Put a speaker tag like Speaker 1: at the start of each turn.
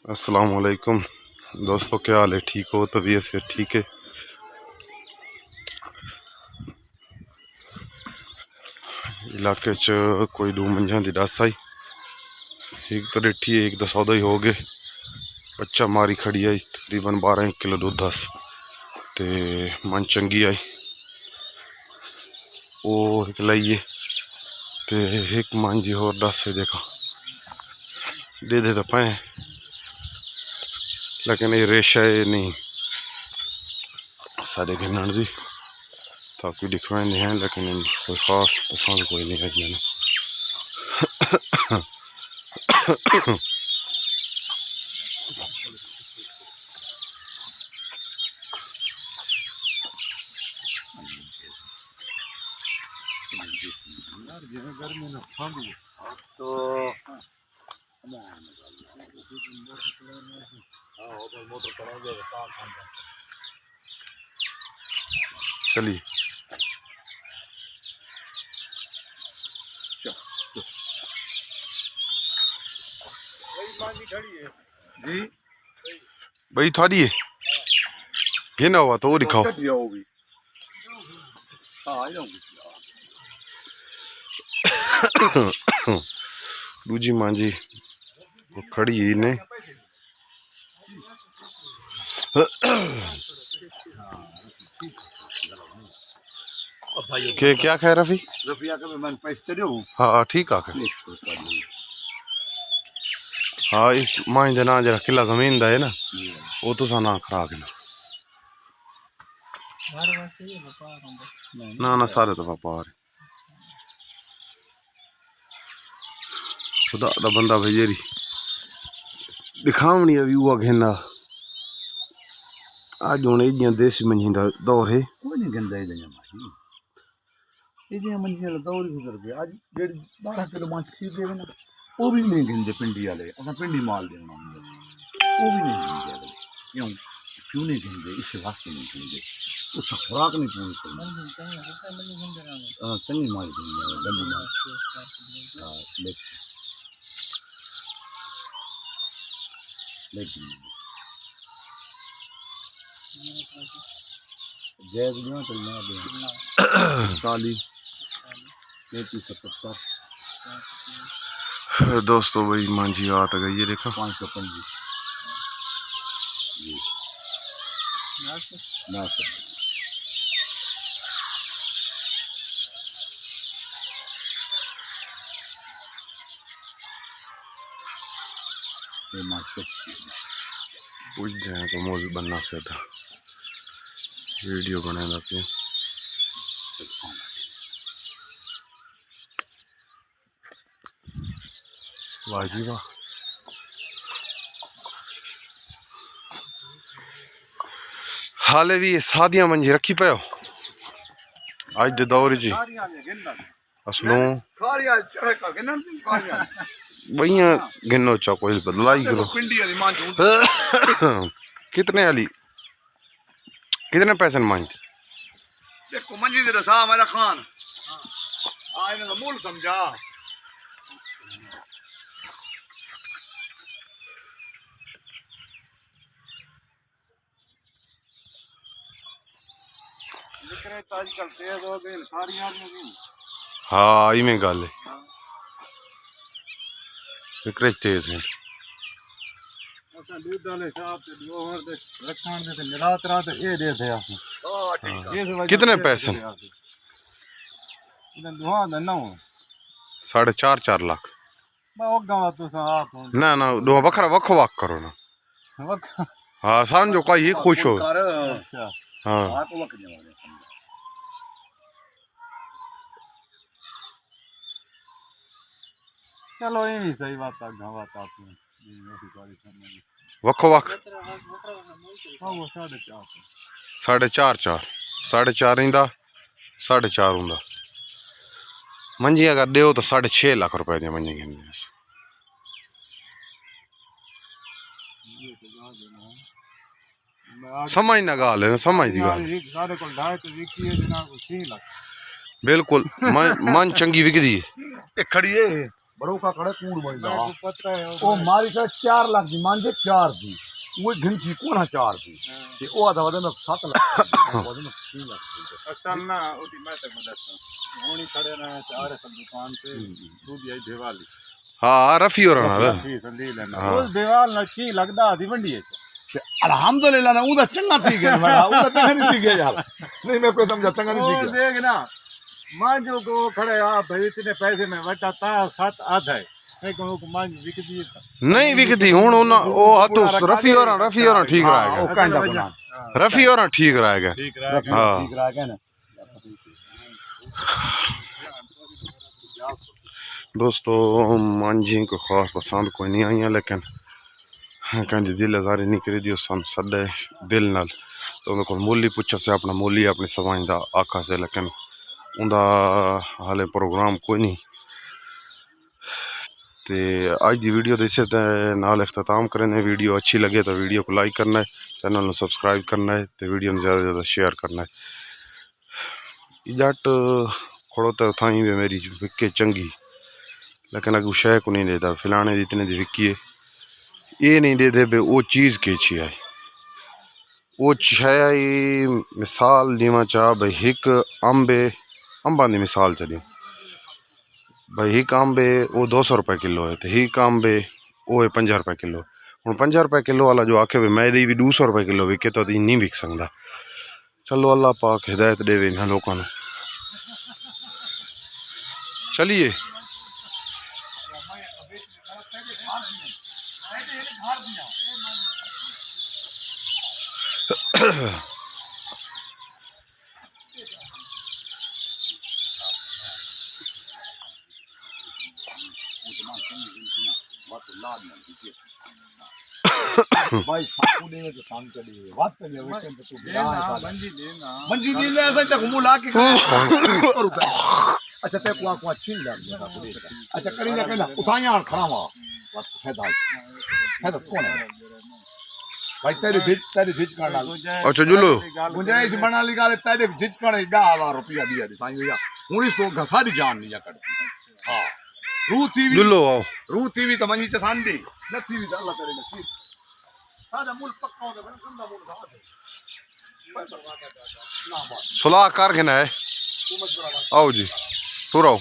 Speaker 1: अस्सलाम वालेकुम दोस्तों, क्या हाल है? ठीक हो? तबीयत से ठीक है? इलाके च कोई दो मंझा की दस आई, एक तो रेठी है, एक तो सौदा ही हो गए। बच्चा मारी खड़ी आई तकरीबन 12 किलो दूध दस ते मन चंगी आई वो एक लाइए ते एक मन जी होर दस है। देखा दे तो पाए, लेकिन ये रेशा है नहीं सारे गिनण दी, ताकि डिफरेंट नहीं है, लेकिन कोई खास पसंद कोई नहीं है मैंने। चलिए
Speaker 2: जी
Speaker 1: भाई थोड़ी है ये ना हुआ तो वो दिखाओ। दूजी मां जी वो खड़ी ही ने के क्या कह रफी?
Speaker 2: रफिया के मैं पैसे दे
Speaker 1: हाँ ठीक आखे। हाँ इस मां दे ना जरा किला जमीन दा है ना, वो तो सा ना खरा के ना सारे तो व्यापार खुदा दा बंदा भेजेरी दिखावनी अभी हुआ घेना आज हूँ इं देसी मंझी का दौर है।
Speaker 2: कोई नहीं गंदा ये मंझी वाला दौर ही कर गया। आज 12 किलो मांस खरीद देवे ना, वो भी नहीं गिनते पिंडी वाले। अगर पिंडी माल देना वो भी नहीं गिनते। क्यों क्यों नहीं गिनते? इस वास्ते नहीं गिनते, उसका खुराक नहीं पूरी करना। चंगी माल गंदी माल लेकिन जैद तो ना दे 40 33
Speaker 1: दोस्तों भाई मांझी आ तो गई है, देखा
Speaker 2: 525 ना
Speaker 1: पूछ जाए तो मोल बनना से था वीडियो बनाना पे वाह जी वाह। हाले भी सादियां मंजी रखी पे आज दे दौर जी असलों भैया गिनो चा कोई बदलाई करो। कितने वाली कितने पैसे मांगते?
Speaker 2: देखो मंजी दे रसा मेरा खान आज ना मूल समझा।
Speaker 1: हाँ आई में गल है विक्रेज तेज है। कितने पैसे? 4.5 लाख ना ना दो बखरा वखो वख करो ना। हाँ समझो कोई ही खुश हो। हाँ
Speaker 2: चलो ये भी सही बात है।
Speaker 1: वखो वख 4.5 4.5 इंदा 4.5 होंदा मंजी अगर दो तो 6.5 लाख रुपए दी मंजी गिननी। समझ ना गाल है, समझ दी गाल बिल्कुल मन चंगी विकदी
Speaker 2: ये खड़ी है बड़ो का खड़ा कूड़ बंदा
Speaker 3: पता है
Speaker 2: ओ मारी का 4 लाख दी मांजे 4 दी वो घिंची कोना 4 दी ते ओ आधा वदन 7 लाख वदन 3 लाख
Speaker 3: असल ना ओदी मैं तक दसा होनी खड़े ना चार सब दुकान पे दूध आई दिवाली
Speaker 1: हाँ रफी और ना
Speaker 3: संदील है
Speaker 1: हाँ।
Speaker 3: उस दीवाल नची लगदा आधी मंडी है
Speaker 2: अल्हम्दुलिल्लाह ना उदा चंगा थी गया बड़ा उदा चंगा नहीं थी गया यार नहीं मैं कोई समझा चंगा नहीं
Speaker 3: वो
Speaker 2: थी गया
Speaker 3: देख ना मांजो को खड़े आ भाई इतने पैसे में बचा था 7 आधा है मैं कहूं को मांज बिकदी है
Speaker 1: नहीं विकदी हुन ओ हाथों रफी और ठीक
Speaker 2: ओ
Speaker 1: रहेगा
Speaker 2: कांडा बना
Speaker 1: रफी और ठीक रहेगा
Speaker 3: ठीक रहा
Speaker 1: हाँ
Speaker 2: ठीक रहा है ना
Speaker 1: दोस्तों मांझी को खास पसंद कोई नहीं आई है लेकिन कहीं दिल आजारी नहीं करी दी सन सदे दिल नाल तो उन्हें को मुल ही पूछा से अपना मुल ही अपनी समझदा आखा से लेकिन उनका हाले प्रोग्राम कोई नहीं ते आज की वीडियो दे इसे नाल इख्तिताम करें वीडियो अच्छी लगे तो वीडियो को लाइक करना है चैनल को सब्सक्राइब करना है तो वीडियो में ज़्यादा से ज़्यादा शेयर करना है जट खड़ोता उथा ही भी मेरी विके चंगी लेकिन अगू शह को नहीं देता फिलाने दी इतने दी विकी है ये नहीं दे दे वो चीज़ केची है वो शह मिसाल दीवा चाह भाई एक अंबा की मिसाल च दी भाई एक अंबे वो 200 रुपये किलो है तो एक अंबे वो है 50 रुपये किलो हूँ 50 रुपये किलो वाला जो आखे भी मैं दी भी 200 रुपये किलो विके तो नहीं विक सकता चलो अल्लाह पाक हिदायत देवे इन्होंने लोगों को चलिए
Speaker 2: भाई साकू दे तो काम करे बात कर ले वेटन तो
Speaker 3: लेना मंजी
Speaker 2: मंजी ने ऐसा तक मुंह ला के और उतर अच्छा ते को छीन लग अच्छा करी जा कहना उठाया खड़ा हुआ बस है कौन है भाई तेरे जिद करना
Speaker 1: अच्छा जुलो
Speaker 2: गुंजाइश बना ली गाले तेरे जिद करने 10,000 रुपया दिया दी साईं भैया 1900 सारी जान नहीं कर हां रू टीवी
Speaker 1: जुलो आओ
Speaker 2: रू टीवी तो मंजी ते सांदी न टीवी तो अल्लाह करे नसीब सादा मुल्क पक्का हो गया कंदा मुल्क
Speaker 1: सुलाह कर के ना है आओ जी तुर आओ